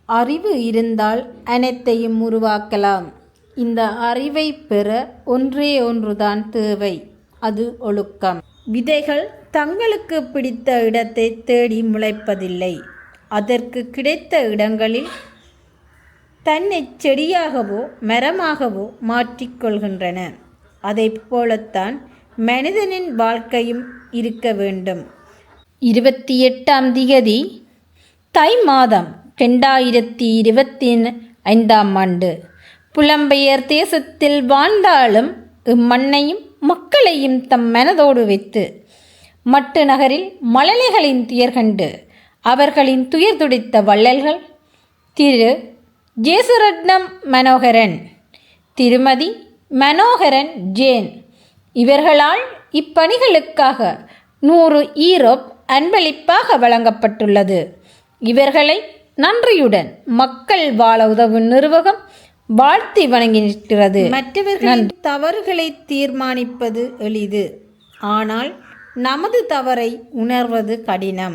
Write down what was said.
அறிவு இருந்தால் அனைத்தையும் உருவாக்கலாம். இந்த அறிவை பெற ஒன்றே ஒன்றுதான் தேவை, அது ஒழுக்கம். விதைகள் தங்களுக்கு பிடித்த இடத்தை தேடி முளைப்பதில்லை. அதற்கு கிடைத்த இடங்களில் தன்னை செடியாகவோ மரமாகவோ மாற்றிக்கொள்கின்றன. அதை போலத்தான் மனிதனின் வாழ்க்கையும் இருக்க வேண்டும். 28ஆம் திகதி தை மாதம் 2025ஆம் ஆண்டு. புலம்பெயர் தேசத்தில் வாழ்ந்தாலும் இம்மண்ணையும் மக்களையும் தம் மனதோடு வைத்து மட்டு நகரில் மழலைகளின் துயர் கண்டு அவர்களின் துயர் துடைத்த வள்ளல்கள் திரு ஜேசுரட்னம் மனோகரன், திருமதி மனோகரன் ஜேன். இவர்களால் இப்பணிகளுக்காக 100 ஈரோப் அன்பளிப்பாக வழங்கப்பட்டுள்ளது. இவர்களை நன்றியுடன் மக்கள் வாழ உதவும் நிறுவனம் வாழ்த்தி வணங்கி நிற்கிறது. மற்றவர்களின் தவறுகளை தீர்மானிப்பது எளிது, ஆனால் நமது தவறை உணர்வது கடினம்.